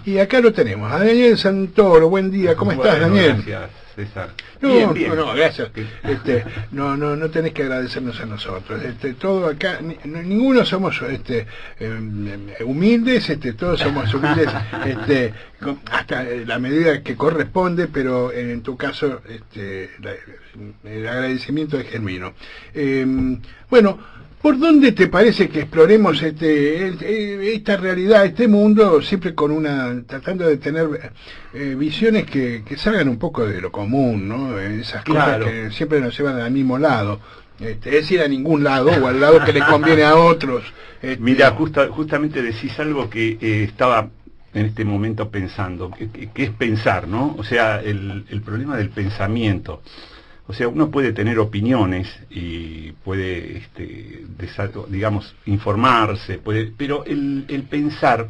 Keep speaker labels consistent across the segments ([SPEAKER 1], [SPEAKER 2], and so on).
[SPEAKER 1] Y acá lo tenemos, a Daniel Santoro. Buen día, ¿cómo estás, Daniel?
[SPEAKER 2] Gracias, César.
[SPEAKER 1] No,
[SPEAKER 2] Bien.
[SPEAKER 1] no, gracias. No tenés que agradecernos a nosotros. Todo acá, ninguno somos humildes, todos somos humildes, hasta la medida que corresponde, pero en tu caso, el agradecimiento es genuino. Bueno. ¿Por dónde te parece que exploremos esta realidad, este mundo, siempre tratando de tener visiones que salgan un poco de lo común, ¿no? Esas cosas que siempre nos llevan al mismo lado, es decir, a ningún lado, o al lado que les conviene a otros.
[SPEAKER 2] Mira, justamente decís algo que estaba en este momento pensando, que es pensar, ¿no? O sea, el problema del pensamiento. O sea, uno puede tener opiniones y puede, digamos, informarse, pero el pensar,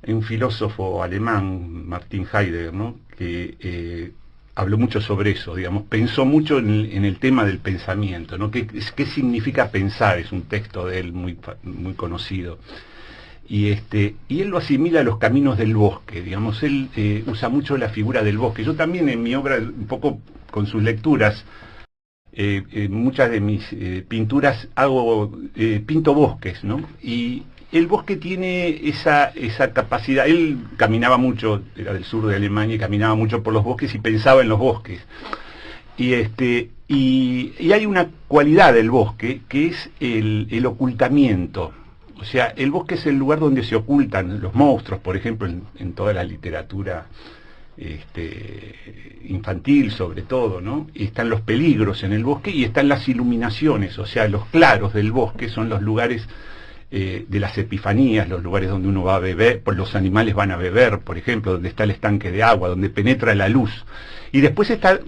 [SPEAKER 2] un filósofo alemán, Martin Heidegger, ¿no? Que habló mucho sobre eso, digamos, pensó mucho en el tema del pensamiento, ¿no? ¿Qué significa pensar? Es un texto de él muy conocido. Y él lo asimila a los caminos del bosque, digamos, él usa mucho la figura del bosque. Yo también en mi obra, un poco con sus lecturas, muchas de mis pinturas pinto bosques, ¿no? Y el bosque tiene esa capacidad. Él caminaba mucho, era del sur de Alemania, y caminaba mucho por los bosques y pensaba en los bosques. Y hay una cualidad del bosque que es el ocultamiento. O sea, el bosque es el lugar donde se ocultan los monstruos, por ejemplo, en toda la literatura infantil sobre todo, ¿no? Y están los peligros en el bosque y están las iluminaciones, o sea, los claros del bosque son los lugares de las epifanías, los lugares donde uno va a beber, los animales van a beber, por ejemplo, donde está el estanque de agua, donde penetra la luz. Y después está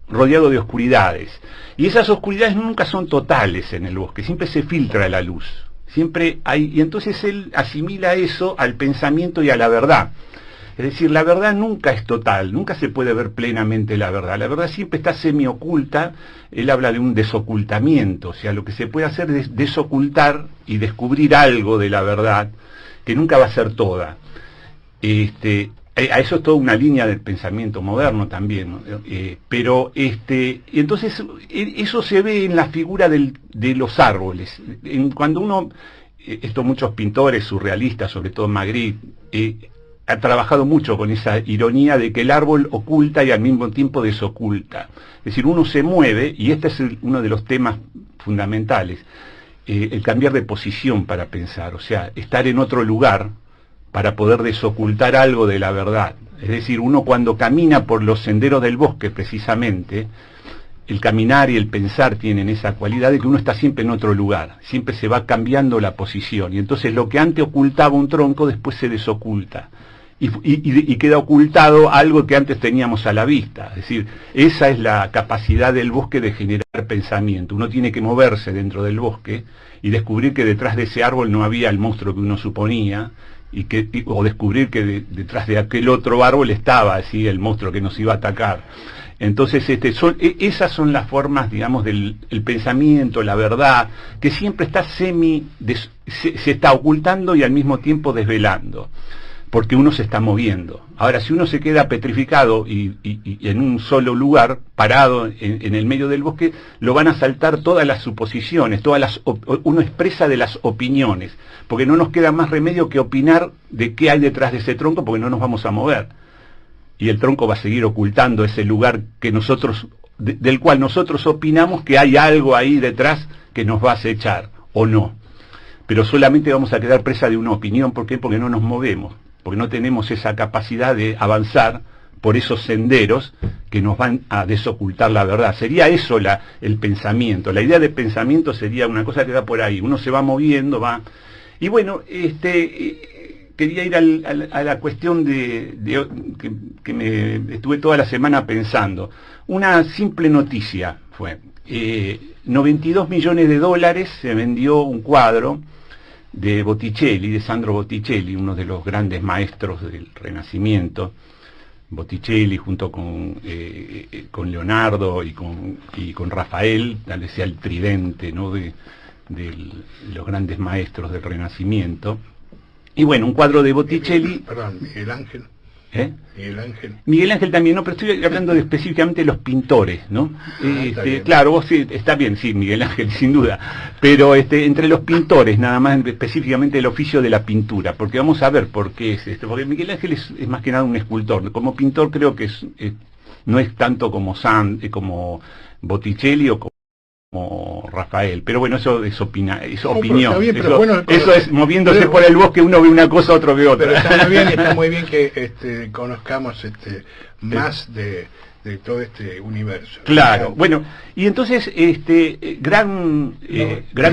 [SPEAKER 2] rodeado de oscuridades. Y esas oscuridades nunca son totales en el bosque, siempre se filtra la luz. Siempre hay, y entonces él asimila eso al pensamiento y a la verdad. Es decir, la verdad nunca es total, nunca se puede ver plenamente la verdad. La verdad siempre está semioculta. Él habla de un desocultamiento, o sea, lo que se puede hacer es desocultar y descubrir algo de la verdad, que nunca va a ser toda. A eso es toda una línea del pensamiento moderno también, ¿no? Y entonces eso se ve en la figura de los árboles. Cuando uno, muchos pintores surrealistas, sobre todo Magritte, ha trabajado mucho con esa ironía de que el árbol oculta y al mismo tiempo desoculta. Es decir, uno se mueve, y este es uno de los temas fundamentales, el cambiar de posición para pensar, o sea, estar en otro lugar para poder desocultar algo de la verdad. Es decir, uno cuando camina por los senderos del bosque, precisamente, el caminar y el pensar tienen esa cualidad de que uno está siempre en otro lugar, siempre se va cambiando la posición, y entonces lo que antes ocultaba un tronco, después se desoculta, y queda ocultado algo que antes teníamos a la vista. Es decir, esa es la capacidad del bosque de generar pensamiento. Uno tiene que moverse dentro del bosque y descubrir que detrás de ese árbol no había el monstruo que uno suponía, o descubrir que detrás de aquel otro árbol estaba así el monstruo que nos iba a atacar. Entonces esas son las formas, digamos, del pensamiento, la verdad, que siempre está se está ocultando y al mismo tiempo desvelando, porque uno se está moviendo. Ahora, si uno se queda petrificado y en un lugar, parado en el medio del bosque, lo van a saltar todas las suposiciones, uno expresa de las opiniones, porque no nos queda más remedio que opinar de qué hay detrás de ese tronco, porque no nos vamos a mover. Y el tronco va a seguir ocultando ese lugar que del cual nosotros opinamos que hay algo ahí detrás que nos va a acechar, o no. Pero solamente vamos a quedar presa de una opinión. ¿Por qué? Porque no nos movemos, porque no tenemos esa capacidad de avanzar por esos senderos que nos van a desocultar la verdad. Sería eso el pensamiento. La idea de pensamiento sería una cosa que va por ahí. Uno se va moviendo, va... Y bueno, quería ir a la cuestión que me estuve toda la semana pensando. Una simple noticia fue, $92 millones se vendió un cuadro de Botticelli, de Sandro Botticelli, uno de los grandes maestros del Renacimiento. Botticelli junto con Leonardo y con Rafael, tal vez sea el tridente, ¿no?, de los grandes maestros del Renacimiento. Y bueno, un cuadro de Botticelli.
[SPEAKER 1] Perdón, Miguel Ángel. Miguel Ángel.
[SPEAKER 2] Miguel Ángel también, no, pero estoy hablando específicamente de los pintores, ¿no?
[SPEAKER 1] Está
[SPEAKER 2] claro, vos sí, está bien, sí, Miguel Ángel, sin duda, pero entre los pintores, nada más específicamente el oficio de la pintura, porque vamos a ver por qué es esto, porque Miguel Ángel es más que nada un escultor, como pintor creo que no es tanto como Botticelli o como Rafael, pero bueno, eso es opinión,
[SPEAKER 1] bien,
[SPEAKER 2] eso es moviéndose por el bosque, uno ve una cosa, otro ve otra.
[SPEAKER 1] Pero está muy bien que conozcamos más de todo este universo.
[SPEAKER 2] Claro, bueno, y entonces gran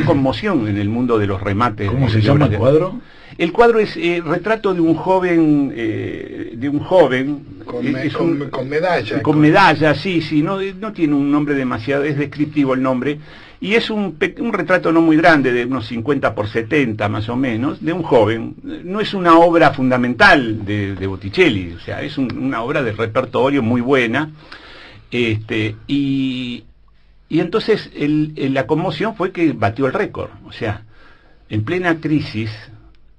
[SPEAKER 2] conmoción en el mundo de los remates.
[SPEAKER 3] ¿Cómo se llama el cuadro?
[SPEAKER 2] El cuadro es retrato de un joven,
[SPEAKER 1] con medalla.
[SPEAKER 2] Con medalla, sí, no tiene un nombre demasiado, es descriptivo el nombre, y es un retrato no muy grande, de unos 50 por 70 más o menos, de un joven. No es una obra fundamental de Botticelli, o sea, es una obra de repertorio muy buena, y entonces la conmoción fue que batió el récord, o sea, en plena crisis.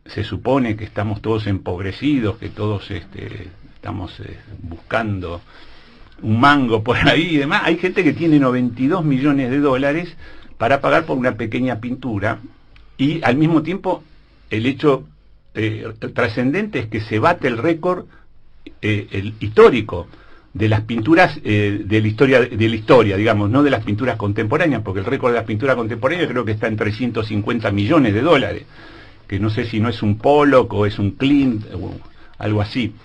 [SPEAKER 2] Se supone que estamos todos empobrecidos, que todos estamos buscando un mango por ahí y demás. Hay gente que tiene 92 millones de dólares para pagar por una pequeña pintura, y al mismo tiempo el hecho trascendente es que se bate el récord el histórico de las pinturas de la historia, digamos, no de las pinturas contemporáneas, porque el récord de las pinturas contemporáneas creo que está en 350 millones de dólares. Que no sé si no es un Pollock o es un Klimt o algo así.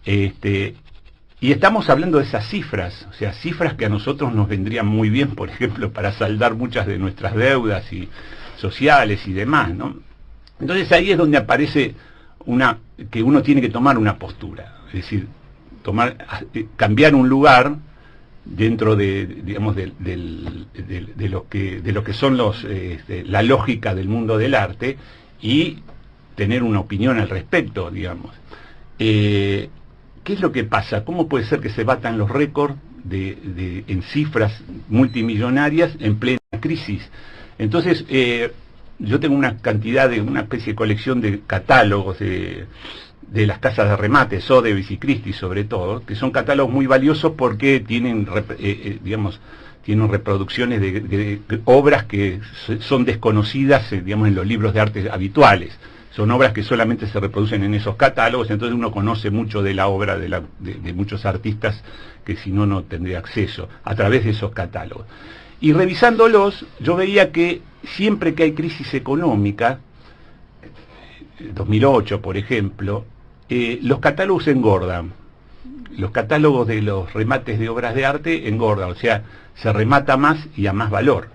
[SPEAKER 2] Y estamos hablando de esas cifras, o sea, cifras que a nosotros nos vendrían muy bien, por ejemplo, para saldar muchas de nuestras deudas sociales y demás, ¿no? Entonces ahí es donde aparece que uno tiene que tomar una postura, es decir, cambiar un lugar dentro de lo que son la lógica del mundo del arte, y tener una opinión al respecto, digamos. ¿Qué es lo que pasa? ¿Cómo puede ser que se batan los récords en cifras multimillonarias en plena crisis? Entonces, yo tengo una especie de colección de catálogos de las casas de remate, Sotheby's y Christie's sobre todo, que son catálogos muy valiosos porque tienen reproducciones de obras que son desconocidas, digamos, en los libros de arte habituales. Son obras que solamente se reproducen en esos catálogos, entonces uno conoce mucho de la obra de muchos artistas que si no tendría acceso a través de esos catálogos. Y revisándolos, yo veía que siempre que hay crisis económica, 2008 por ejemplo, los catálogos engordan. Los catálogos de los remates de obras de arte engordan, o sea, se remata más y a más valor.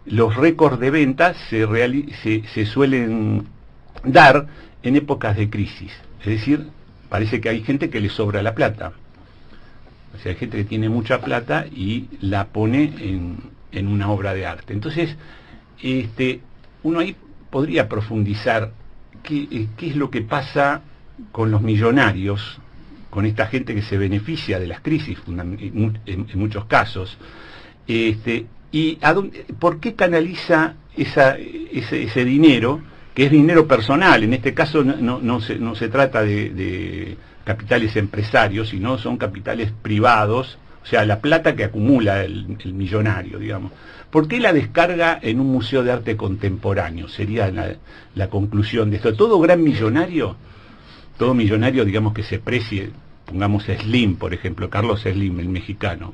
[SPEAKER 2] Los récords de ventas se suelen dar en épocas de crisis, es decir, parece que hay gente que le sobra la plata, o sea, hay gente que tiene mucha plata y la pone en una obra de arte. Entonces, uno ahí podría profundizar qué es lo que pasa con los millonarios, con esta gente que se beneficia de las crisis en muchos casos, y ¿por qué canaliza ese dinero, que es dinero personal? En este caso no se trata de capitales empresarios, sino son capitales privados, o sea, la plata que acumula el millonario, digamos. ¿Por qué la descarga en un museo de arte contemporáneo? Sería la conclusión de esto. Todo millonario, digamos, que se precie, pongamos Slim, por ejemplo, Carlos Slim, el mexicano,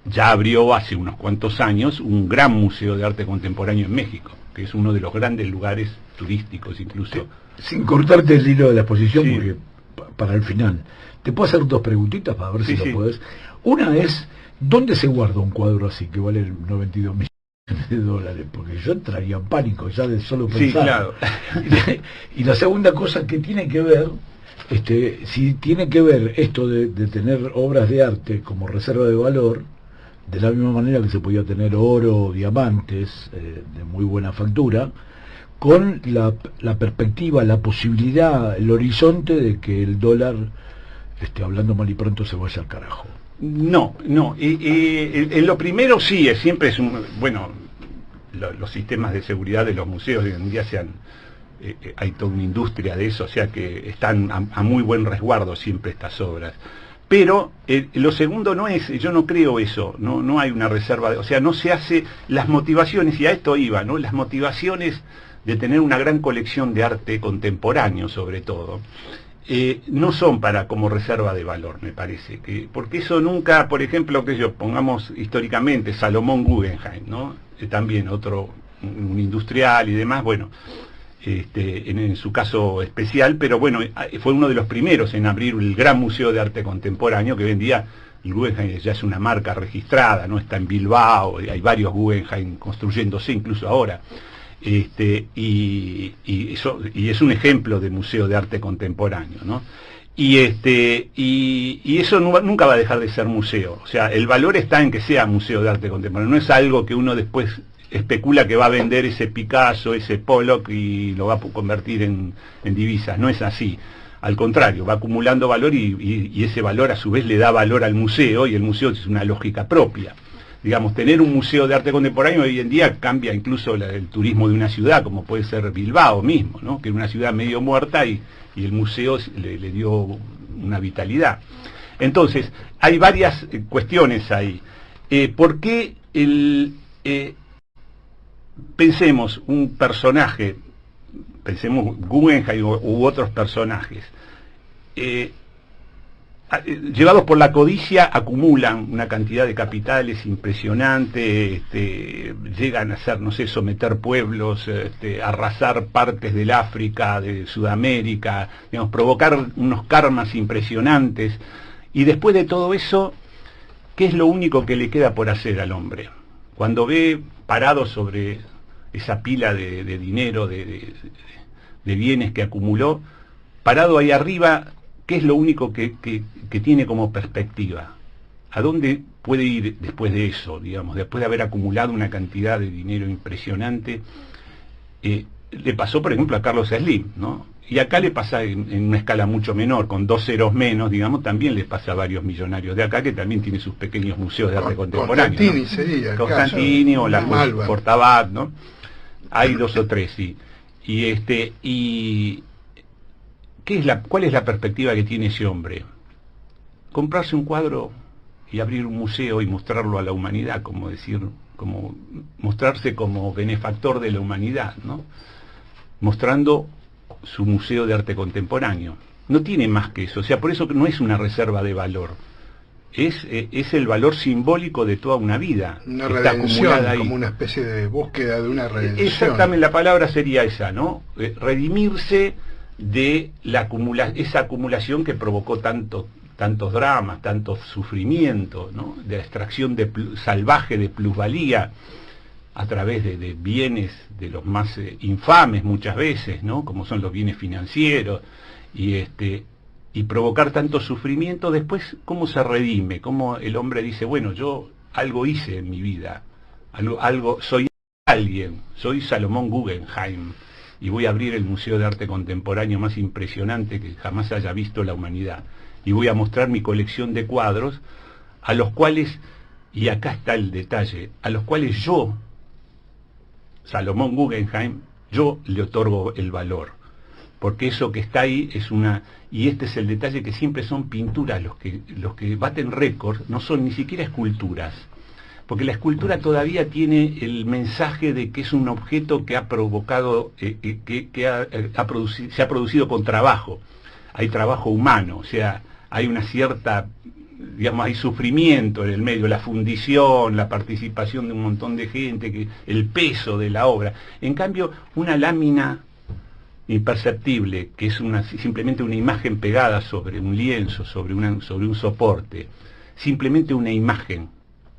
[SPEAKER 2] ya abrió hace unos cuantos años un gran museo de arte contemporáneo en México, que es uno de los grandes lugares turísticos incluso.
[SPEAKER 3] Sin cortarte el hilo de la exposición,
[SPEAKER 2] Sí.
[SPEAKER 3] porque para el final, ¿te puedo hacer dos preguntitas para ver si
[SPEAKER 2] Sí.
[SPEAKER 3] lo puedes? Una es, ¿dónde se guarda un cuadro así que vale 92 millones de dólares? Porque yo entraría en pánico ya de solo pensar.
[SPEAKER 2] Sí, claro.
[SPEAKER 3] Y la segunda cosa que tiene que ver, si tiene que ver esto de tener obras de arte como reserva de valor, de la misma manera que se podía tener oro, diamantes de muy buena factura, con la perspectiva, la posibilidad, el horizonte de que el dólar, hablando mal y pronto, se vaya al carajo.
[SPEAKER 2] No. En lo primero sí, siempre es los sistemas de seguridad de los museos hoy en día se han hay toda una industria de eso, o sea que están a muy buen resguardo siempre estas obras. Pero lo segundo no es, yo no creo eso, no hay una reserva, o sea, no se hace las motivaciones, y a esto iba, ¿no? Las motivaciones de tener una gran colección de arte contemporáneo, sobre todo, no son para como reserva de valor, me parece, porque eso nunca, por ejemplo, que yo pongamos históricamente Salomón Guggenheim, ¿no? También otro, un industrial y demás, bueno, en su caso especial, pero bueno, fue uno de los primeros en abrir el gran museo de arte contemporáneo, que hoy en día el Guggenheim ya es una marca registrada, no está en Bilbao, hay varios Guggenheim construyéndose incluso ahora, y es un ejemplo de museo de arte contemporáneo, ¿no? Y eso nunca va a dejar de ser museo, o sea, el valor está en que sea museo de arte contemporáneo, no es algo que uno después especula que va a vender ese Picasso, ese Pollock y lo va a convertir en divisas. No es así. Al contrario, va acumulando valor y ese valor a su vez le da valor al museo, y el museo es una lógica propia. Digamos, tener un museo de arte contemporáneo hoy en día cambia incluso el turismo de una ciudad, como puede ser Bilbao mismo, ¿no? Que es una ciudad medio muerta y el museo le dio una vitalidad. Entonces, hay varias cuestiones ahí. ¿Por qué pensemos un personaje, pensemos Guggenheim u otros personajes, llevados por la codicia, acumulan una cantidad de capitales impresionante, llegan a hacer, no sé, someter pueblos, arrasar partes del África, de Sudamérica, digamos, provocar unos karmas impresionantes, y después de todo eso, ¿qué es lo único que le queda por hacer al hombre? Cuando ve parado sobre esa pila de dinero, de bienes que acumuló, parado ahí arriba, ¿qué es lo único que tiene como perspectiva? ¿A dónde puede ir después de eso, digamos, después de haber acumulado una cantidad de dinero impresionante? Le pasó, por ejemplo, a Carlos Slim, ¿no? Y acá le pasa en una escala mucho menor, con 2 ceros menos, digamos, también le pasa a varios millonarios de acá, que también tiene sus pequeños museos de arte contemporáneo.
[SPEAKER 1] Constantini,
[SPEAKER 2] ¿no?
[SPEAKER 1] sería.
[SPEAKER 2] Constantini o la Portabat, ¿no? Hay 2 o 3, sí. Y ¿cuál es la perspectiva que tiene ese hombre? Comprarse un cuadro y abrir un museo y mostrarlo a la humanidad, como mostrarse como benefactor de la humanidad, ¿no? Mostrando su museo de arte contemporáneo. No tiene más que eso, o sea, por eso no es una reserva de valor. Es el valor simbólico de toda una vida.
[SPEAKER 1] Una redención, como una especie de búsqueda de una redención.
[SPEAKER 2] Exactamente, la palabra sería esa, ¿no? Redimirse de esa acumulación que provocó tantos dramas, tantos sufrimientos, ¿no? De la extracción salvaje de plusvalía a través de bienes de los más infames muchas veces, ¿no? Como son los bienes financieros, y provocar tanto sufrimiento. Después, ¿cómo se redime? ¿Cómo el hombre dice, bueno, yo algo hice en mi vida, soy alguien, soy Salomón Guggenheim, y voy a abrir el Museo de Arte Contemporáneo más impresionante que jamás haya visto la humanidad, y voy a mostrar mi colección de cuadros, a los cuales, y acá está el detalle, a los cuales yo, Salomón Guggenheim, yo le otorgo el valor, porque eso que está ahí es y este es el detalle, que siempre son pinturas, los que baten récord no son ni siquiera esculturas, porque la escultura todavía tiene el mensaje de que es un objeto que ha provocado, se ha producido con trabajo, hay trabajo humano, o sea, hay una cierta, digamos, hay sufrimiento en el medio, la fundición, la participación de un montón de gente, el peso de la obra. En cambio, una lámina imperceptible, que es simplemente una imagen pegada sobre un lienzo, sobre un soporte, simplemente una imagen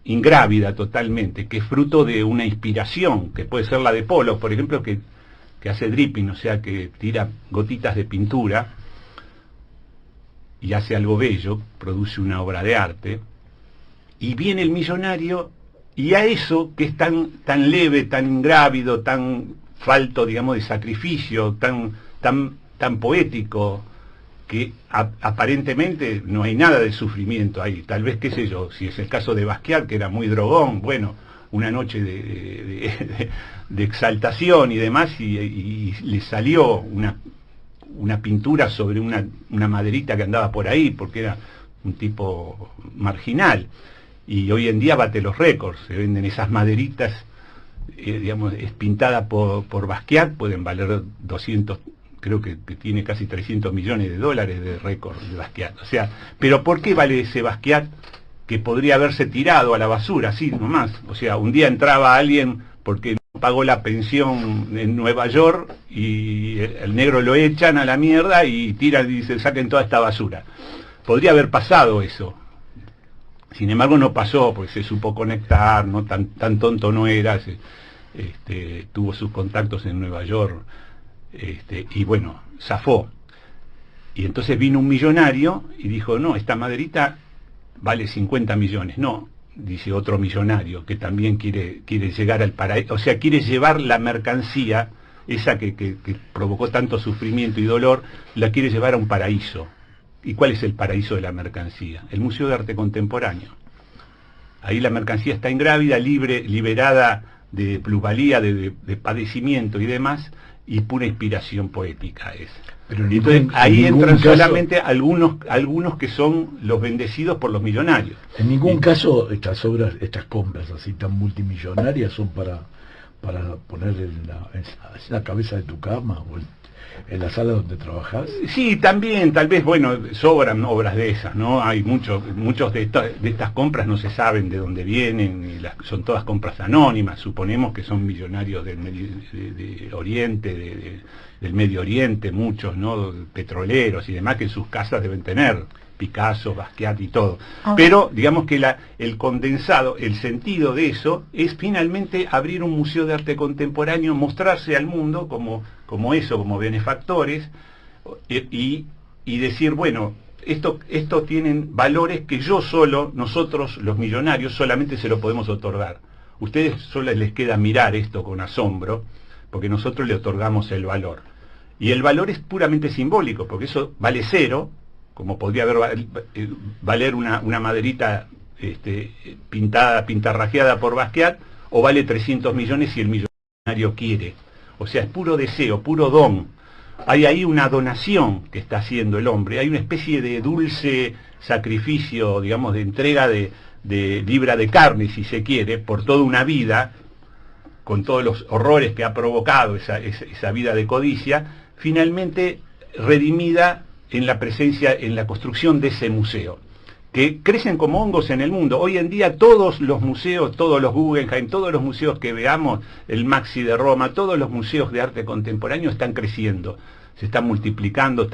[SPEAKER 2] ingrávida totalmente, que es fruto de una inspiración, que puede ser la de Pollock, por ejemplo, que hace dripping, o sea, que tira gotitas de pintura y hace algo bello, produce una obra de arte, y viene el millonario, y a eso, que es tan leve, tan ingrávido, tan falto, digamos, de sacrificio, tan poético, que aparentemente no hay nada de sufrimiento ahí. Tal vez, qué sé yo, si es el caso de Basquiat, que era muy drogón, bueno, una noche de exaltación y demás, y le salió una pintura sobre una maderita que andaba por ahí, porque era un tipo marginal, y hoy en día bate los récords. Se venden esas maderitas, digamos, es pintada por Basquiat, pueden valer 200, creo que tiene casi 300 millones de dólares de récord de Basquiat. O sea, pero ¿por qué vale ese Basquiat que podría haberse tirado a la basura, así nomás? O sea, un día entraba alguien porque no pagó la pensión en Nueva York y el negro lo echan a la mierda y tiran y dicen, saquen toda esta basura. Podría haber pasado eso. Sin embargo no pasó, porque se supo conectar, no tan tonto no era, tuvo sus contactos en Nueva York, y bueno, zafó. Y entonces vino un millonario y dijo, no, esta maderita vale 50 millones. No, dice otro millonario que también quiere llegar al paraíso, o sea, quiere llevar la mercancía, esa que provocó tanto sufrimiento y dolor, la quiere llevar a un paraíso. ¿Y cuál es el paraíso de la mercancía? El Museo de Arte Contemporáneo. Ahí la mercancía está ingrávida, liberada de plusvalía, de padecimiento y demás, y pura inspiración poética es.
[SPEAKER 3] Pero
[SPEAKER 2] entonces ahí entran solamente algunos que son los bendecidos por los millonarios.
[SPEAKER 3] En ningún caso estas obras, estas compras así tan multimillonarias son para poner en la cabeza de tu cama o en la sala donde trabajas.
[SPEAKER 2] Sí, también, tal vez, bueno, sobran obras de esas, ¿no? Hay muchos de estas compras no se saben de dónde vienen, y son todas compras anónimas. Suponemos que son millonarios del Oriente, del Medio Oriente, muchos, ¿no? Petroleros y demás, que en sus casas deben tener Picasso, Basquiat y todo. Pero digamos que el condensado, el sentido de eso es finalmente abrir un museo de arte contemporáneo, mostrarse al mundo como benefactores, y decir, bueno, esto tienen valores que nosotros los millonarios solamente se lo podemos otorgar. Ustedes solo les queda mirar esto con asombro, porque nosotros le otorgamos el valor. Y el valor es puramente simbólico, porque eso vale cero, como podría valer una maderita pintarrajeada por Basquiat, o vale 300 millones si el millonario quiere. O sea, es puro deseo, puro don. Hay ahí una donación que está haciendo el hombre, hay una especie de dulce sacrificio, digamos, de entrega de libra de carne, si se quiere, por toda una vida, con todos los horrores que ha provocado esa vida de codicia, finalmente redimida en la presencia, en la construcción de ese museo, que crecen como hongos en el mundo. Hoy en día todos los museos, todos los Guggenheim, todos los museos que veamos, el Maxi de Roma, todos los museos de arte contemporáneo están creciendo, se están multiplicando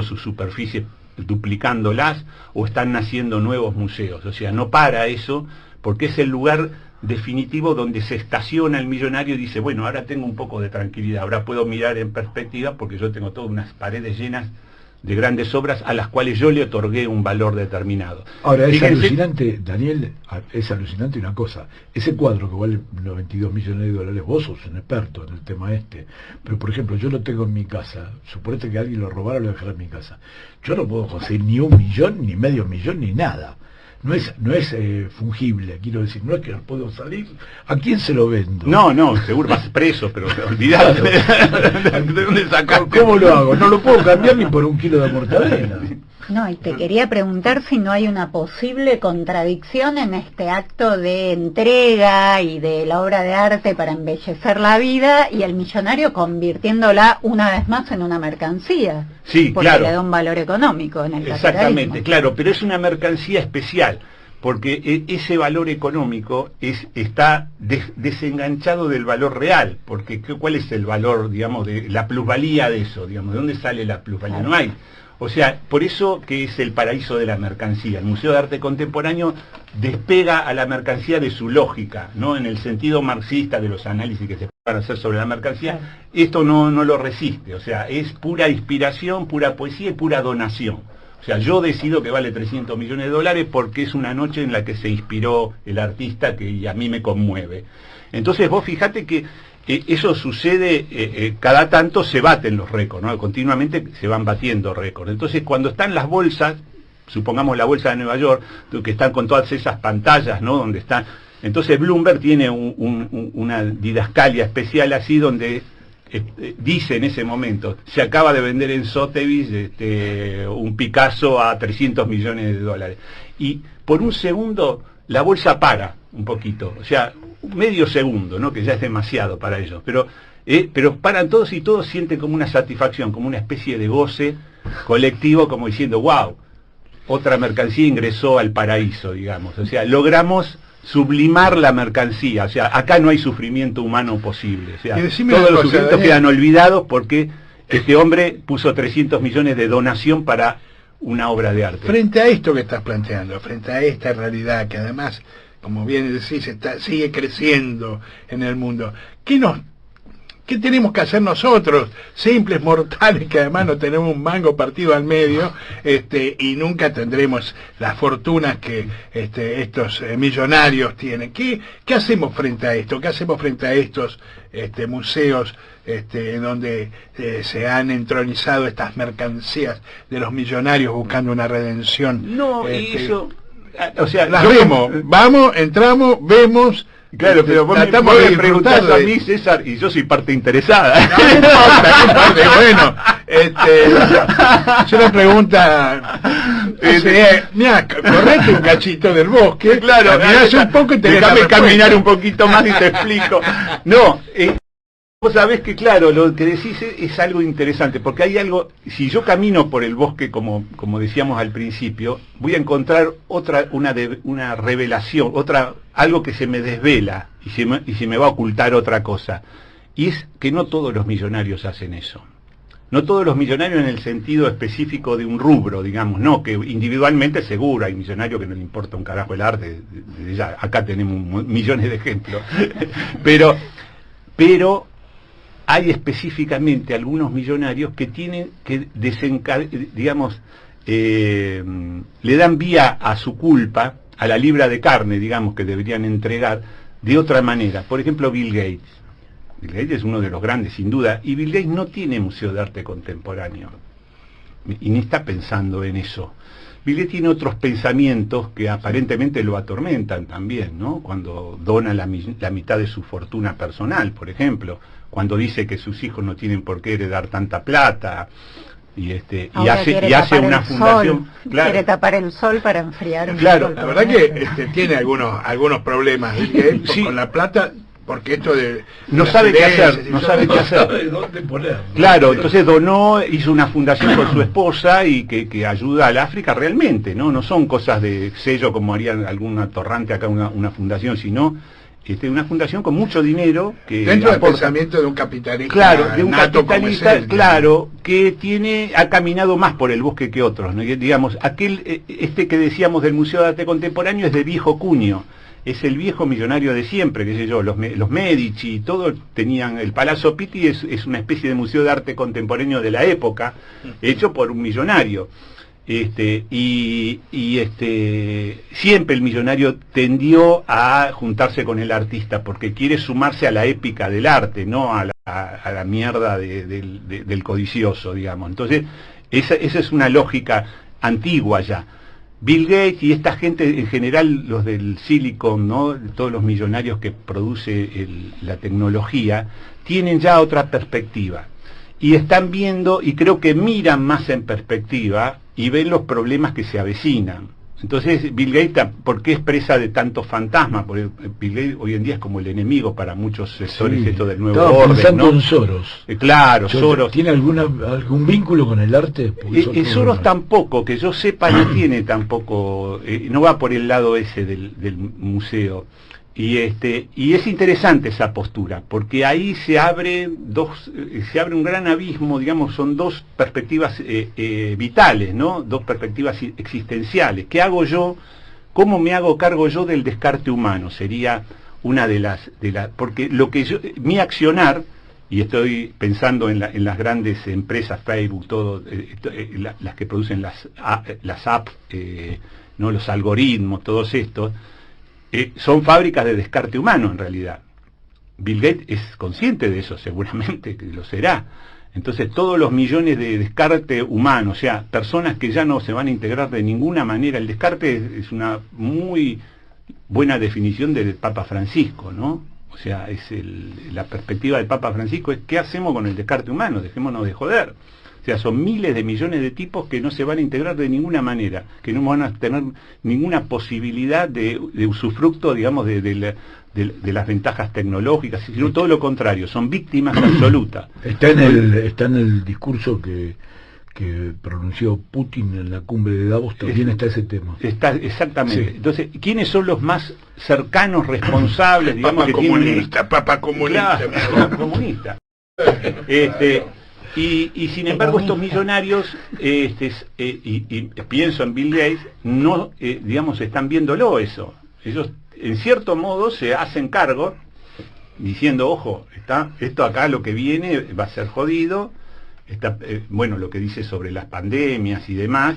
[SPEAKER 2] sus superficies, duplicándolas, o están naciendo nuevos museos. O sea, no para eso, porque es el lugar definitivo donde se estaciona el millonario y dice, bueno, ahora tengo un poco de tranquilidad, ahora puedo mirar en perspectiva, porque yo tengo todas unas paredes llenas de grandes obras a las cuales yo le otorgué un valor determinado.
[SPEAKER 3] Ahora, es alucinante, Daniel, es alucinante una cosa, ese cuadro que vale 92 millones de dólares, vos sos un experto en el tema pero por ejemplo, yo lo tengo en mi casa, suponete que alguien lo robara, lo dejara en mi casa, yo no puedo conseguir ni 1 millón, ni medio millón, ni nada. No es fungible, quiero decir, no es que no puedo salir. ¿A quién se lo vendo?
[SPEAKER 2] No, seguro vas preso, pero olvidate.
[SPEAKER 3] ¿De dónde sacaste? ¿Cómo lo hago? No lo puedo cambiar ni por 1 kilo de mortadela.
[SPEAKER 4] No, y te quería preguntar si no hay una posible contradicción en este acto de entrega y de la obra de arte para embellecer la vida, y el millonario convirtiéndola una vez más en una mercancía.
[SPEAKER 2] Sí,
[SPEAKER 4] porque
[SPEAKER 2] claro.
[SPEAKER 4] Le da un valor económico en el
[SPEAKER 2] Exactamente,
[SPEAKER 4] capitalismo.
[SPEAKER 2] claro, pero es una mercancía especial, porque ese valor económico está desenganchado del valor real, porque ¿cuál es el valor, digamos, de la plusvalía de eso? Digamos, ¿de dónde sale la plusvalía?
[SPEAKER 4] Claro.
[SPEAKER 2] No hay. O sea, por eso que es el paraíso de la mercancía. El Museo de Arte Contemporáneo despega a la mercancía de su lógica, ¿no? En el sentido marxista de los análisis que se puedan hacer sobre la mercancía, claro. Esto no lo resiste. O sea, es pura inspiración, pura poesía y pura donación. O sea, yo decido que vale 300 millones de dólares porque es una noche en la que se inspiró el artista que a mí me conmueve. Entonces vos fijate que eso sucede, cada tanto se baten los récords, ¿no? Continuamente se van batiendo récords. Entonces cuando están las bolsas, supongamos la bolsa de Nueva York, que están con todas esas pantallas, ¿no? Donde están, Entonces Bloomberg tiene una didascalia especial así donde dice en ese momento, se acaba de vender en Sotheby's un Picasso a 300 millones de dólares. Y por un segundo la bolsa para un poquito, o sea, medio segundo, ¿no? Que ya es demasiado para ellos, pero paran todos y todos sienten como una satisfacción, como una especie de goce colectivo, como diciendo, wow, otra mercancía ingresó al paraíso, digamos, o sea, logramos sublimar la mercancía, o sea, acá no hay sufrimiento humano posible, o sea, todos los sufrimientos quedan olvidados porque este hombre puso 300 millones de donación para una obra de arte.
[SPEAKER 1] Frente a esto que estás planteando, frente a esta realidad que además, como bien decís, sigue creciendo en el mundo, ¿qué tenemos que hacer nosotros, simples mortales, que además no tenemos un mango partido al medio, y nunca tendremos las fortunas que estos millonarios tienen? ¿Qué hacemos frente a esto? ¿Qué hacemos frente a estos museos en donde se han entronizado estas mercancías de los millonarios buscando una redención?
[SPEAKER 2] No, y eso, o sea,
[SPEAKER 1] las vemos, vamos, entramos, vemos.
[SPEAKER 2] Claro, pero vos me preguntás a mí, César, y yo soy parte interesada.
[SPEAKER 1] No importa, bueno, es una pregunta, mira, correte un cachito del bosque,
[SPEAKER 2] claro,
[SPEAKER 1] mirás un poco y te
[SPEAKER 2] déjame caminar un poquito más y te explico. No, vos sabés que, claro, lo que decís es algo interesante, porque hay algo, si yo camino por el bosque, como decíamos al principio, voy a encontrar una revelación, algo que se me desvela, y se me va a ocultar otra cosa, y es que no todos los millonarios hacen eso. No todos los millonarios en el sentido específico de un rubro, digamos, no, que individualmente seguro hay millonarios que no le importa un carajo el arte, ya, acá tenemos millones de ejemplos, pero hay específicamente algunos millonarios que tienen que digamos, le dan vía a su culpa, a la libra de carne, digamos, que deberían entregar de otra manera. Por ejemplo, Bill Gates. Bill Gates es uno de los grandes, sin duda, y Bill Gates no tiene museo de arte contemporáneo, y ni está pensando en eso. Bill Gates tiene otros pensamientos que aparentemente lo atormentan también, ¿no? Cuando dona la mitad de su fortuna personal, por ejemplo, cuando dice que sus hijos no tienen por qué heredar tanta plata, y hace una fundación,
[SPEAKER 4] claro, quiere tapar el sol para enfriar un
[SPEAKER 1] claro, la verdad que tiene algunos problemas sí, con la plata, porque esto de
[SPEAKER 2] no sabe qué hacer, no sabe
[SPEAKER 3] dónde poner.
[SPEAKER 2] Claro, entonces donó, hizo una fundación con su esposa y que ayuda al África realmente, no son cosas de sello como haría algún atorrante acá una fundación, sino una fundación con mucho dinero que
[SPEAKER 1] dentro del pensamiento de un capitalista,
[SPEAKER 2] claro, de un capitalista, claro, que ha caminado más por el bosque que otros, ¿no? Digamos, que decíamos del Museo de Arte Contemporáneo es de viejo cuño, es el viejo millonario de siempre, qué sé yo, los Medici, todos tenían, el Palazzo Pitti es una especie de museo de arte contemporáneo de la época, hecho por un millonario. Siempre el millonario tendió a juntarse con el artista porque quiere sumarse a la épica del arte, no a la mierda del codicioso, digamos. Entonces, esa es una lógica antigua ya. Bill Gates y esta gente en general, los del Silicon, ¿no? Todos los millonarios que produce la tecnología, tienen ya otra perspectiva. Y están viendo, y creo que miran más en perspectiva, y ven los problemas que se avecinan. Entonces, Bill Gates, ¿por qué es presa de tantos fantasmas? Porque Bill Gates hoy en día es como el enemigo para muchos sectores, sí, esto del nuevo orden,
[SPEAKER 3] pensando, ¿no? En Soros.
[SPEAKER 2] Claro, Soros.
[SPEAKER 3] ¿Tiene algún vínculo con el arte?
[SPEAKER 2] Soros tampoco, que yo sepa, no tiene tampoco, no va por el lado ese del museo. Y es interesante esa postura, porque ahí se abre un gran abismo, digamos, son dos perspectivas vitales, ¿no? Dos perspectivas existenciales. ¿Qué hago yo? ¿Cómo me hago cargo yo del descarte humano? Sería una de las porque mi accionar, y estoy pensando en las grandes empresas, Facebook, todo, las que producen las apps, ¿no? Los algoritmos, todos estos, son fábricas de descarte humano en realidad. Bill Gates es consciente de eso, seguramente que lo será. Entonces todos los millones de descarte humano, o sea, personas que ya no se van a integrar de ninguna manera, el descarte es una muy buena definición del Papa Francisco, ¿no? O sea, la perspectiva del Papa Francisco es ¿qué hacemos con el descarte humano? Dejémonos de joder. O sea, son miles de millones de tipos que no se van a integrar de ninguna manera, que no van a tener ninguna posibilidad de usufructo, digamos, de las ventajas tecnológicas, sino todo lo contrario, son víctimas absolutas.
[SPEAKER 3] Está en el discurso que pronunció Putin en la cumbre de Davos, también está ese tema.
[SPEAKER 2] Está, exactamente.
[SPEAKER 3] Sí.
[SPEAKER 2] Entonces, ¿quiénes son los más cercanos, responsables, digamos,
[SPEAKER 1] Papa comunista.
[SPEAKER 2] Claro, comunista. Y sin embargo estos millonarios, y pienso en Bill Gates, no, digamos, están viéndolo eso. Ellos, en cierto modo, se hacen cargo, diciendo, ojo, esto acá lo que viene va a ser jodido, bueno, lo que dice sobre las pandemias y demás,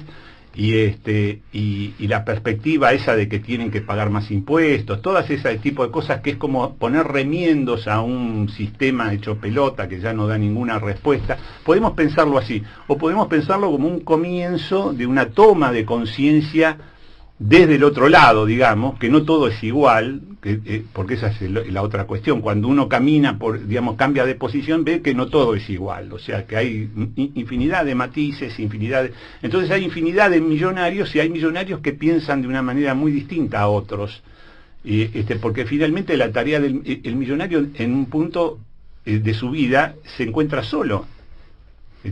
[SPEAKER 2] y la perspectiva esa de que tienen que pagar más impuestos, todas ese tipo de cosas que es como poner remiendos a un sistema hecho pelota que ya no da ninguna respuesta. Podemos pensarlo así, o podemos pensarlo como un comienzo de una toma de conciencia desde el otro lado, digamos, que no todo es igual, porque esa es la otra cuestión. Cuando uno camina, cambia de posición, ve que no todo es igual, o sea, que hay infinidad de matices, entonces hay infinidad de millonarios, y hay millonarios que piensan de una manera muy distinta a otros, porque finalmente la tarea del millonario en un punto de su vida se encuentra solo.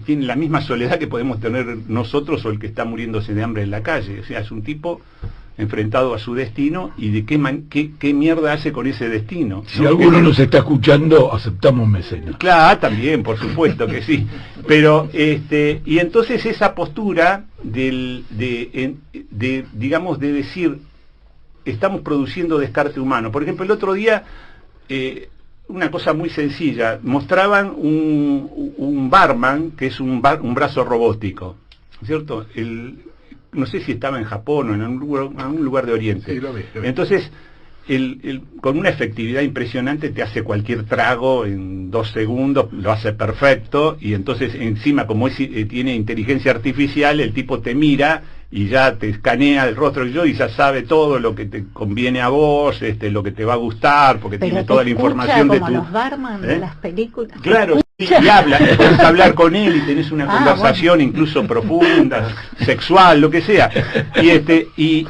[SPEAKER 2] Tiene la misma soledad que podemos tener nosotros o el que está muriéndose de hambre en la calle. O sea, es un tipo enfrentado a su destino, y de qué mierda hace con ese destino.
[SPEAKER 3] Si alguno nos está escuchando, aceptamos mecenas.
[SPEAKER 2] Claro, también, por supuesto que sí. Pero, y entonces esa postura digamos, de decir, estamos produciendo descarte humano. Por ejemplo, el otro día, una cosa muy sencilla, mostraban un barman que es un brazo robótico, ¿cierto? No sé si estaba en Japón o en algún lugar de Oriente.
[SPEAKER 1] Sí, lo vi.
[SPEAKER 2] Entonces, con una efectividad impresionante te hace cualquier trago en 2 segundos, lo hace perfecto, y entonces encima, como tiene inteligencia artificial, el tipo te mira y ya te escanea el rostro y ya sabe todo lo que te conviene a vos, lo que te va a gustar, porque
[SPEAKER 4] pero
[SPEAKER 2] tiene toda la información de
[SPEAKER 4] como los barman de las películas.
[SPEAKER 2] Claro, y puedes hablar con él y tenés una conversación, bueno, incluso profunda, sexual, lo que sea. Y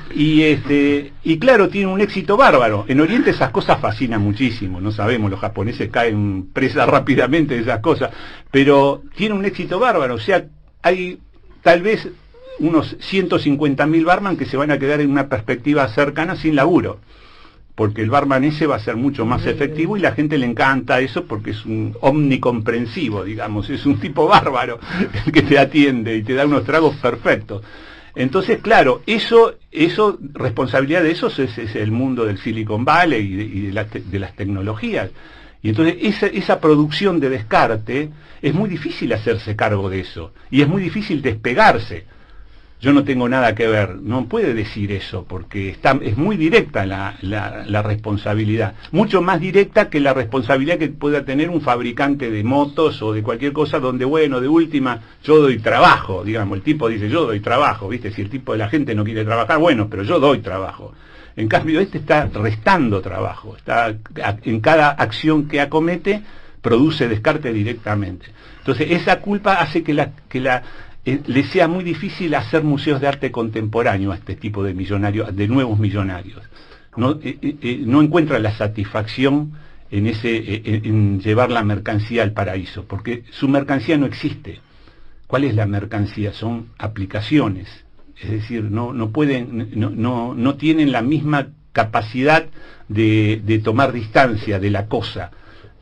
[SPEAKER 2] claro, tiene un éxito bárbaro. En Oriente esas cosas fascinan muchísimo, no sabemos, los japoneses caen presa rápidamente de esas cosas, pero tiene un éxito bárbaro. O sea, hay tal vez unos 150.000 barman que se van a quedar en una perspectiva cercana sin laburo, porque el barman ese va a ser mucho más efectivo, y la gente le encanta eso porque es un omnicomprensivo, digamos, es un tipo bárbaro el que te atiende y te da unos tragos perfectos. Entonces, claro, eso responsabilidad de eso es el mundo del Silicon Valley y de las tecnologías. Y entonces esa producción de descarte, es muy difícil hacerse cargo de eso, y es muy difícil despegarse. Yo no tengo nada que ver, no puede decir eso, porque es muy directa la responsabilidad, mucho más directa que la responsabilidad que pueda tener un fabricante de motos o de cualquier cosa, donde, bueno, de última, yo doy trabajo, digamos, el tipo dice, yo doy trabajo, ¿viste? Si el tipo de la gente no quiere trabajar, bueno, pero yo doy trabajo. En cambio, está restando trabajo, en cada acción que acomete, produce descarte directamente. Entonces, esa culpa hace que le sea muy difícil hacer museos de arte contemporáneo a este tipo de millonarios, de nuevos millonarios. No encuentra la satisfacción en llevar la mercancía al paraíso, porque su mercancía no existe. ¿Cuál es la mercancía? Son aplicaciones. Es decir, no tienen la misma capacidad de tomar distancia de la cosa.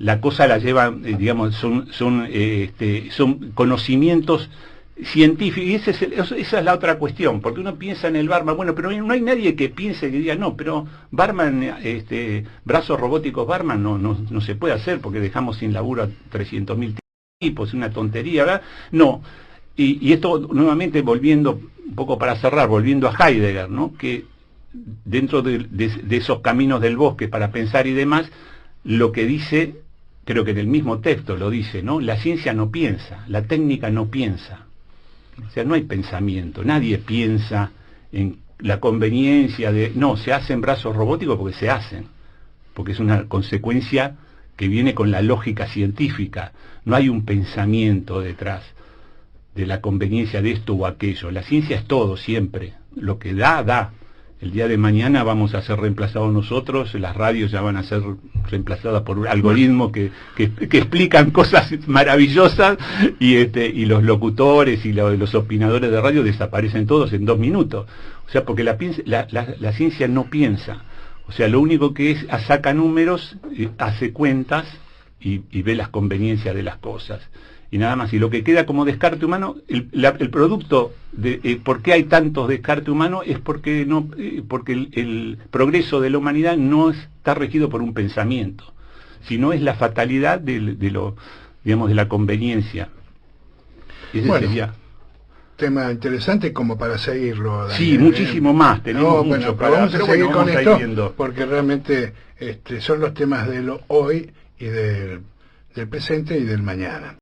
[SPEAKER 2] La cosa la llevan, digamos, son conocimientos científico, y esa es la otra cuestión, porque uno piensa en el barman, bueno, pero no hay nadie que piense, que diga, no, pero barman, brazos robóticos barman no se puede hacer, porque dejamos sin laburo a 300.000 tipos, es una tontería, ¿verdad? No, y esto nuevamente volviendo, un poco para cerrar, volviendo a Heidegger, ¿no? Que dentro de esos caminos del bosque para pensar y demás, lo que dice, creo que en el mismo texto lo dice, ¿no? La ciencia no piensa, la técnica no piensa. O sea, no hay pensamiento, nadie piensa en la conveniencia de... No, se hacen brazos robóticos porque se hacen, porque es una consecuencia que viene con la lógica científica. No hay un pensamiento detrás de la conveniencia de esto o aquello. La ciencia es todo, siempre. Lo que da, da. El día de mañana vamos a ser reemplazados nosotros, las radios ya van a ser reemplazadas por algoritmos que explican cosas maravillosas, y los locutores y los opinadores de radio desaparecen todos en 2 minutos. O sea, porque la ciencia no piensa. O sea, lo único que es, saca números, hace cuentas y ve las conveniencias de las cosas. Y nada más. Y lo que queda como descarte humano, el producto de por qué hay tantos descarte humano es porque el progreso de la humanidad no está regido por un pensamiento, sino es la fatalidad de la conveniencia. Ese
[SPEAKER 1] bueno,
[SPEAKER 2] sería
[SPEAKER 1] tema interesante como para seguirlo, Daniel.
[SPEAKER 2] Sí, muchísimo más, tenemos mucho
[SPEAKER 1] pero vamos a seguir con esto
[SPEAKER 2] viendo.
[SPEAKER 1] Porque realmente son los temas de lo hoy y del presente y del mañana.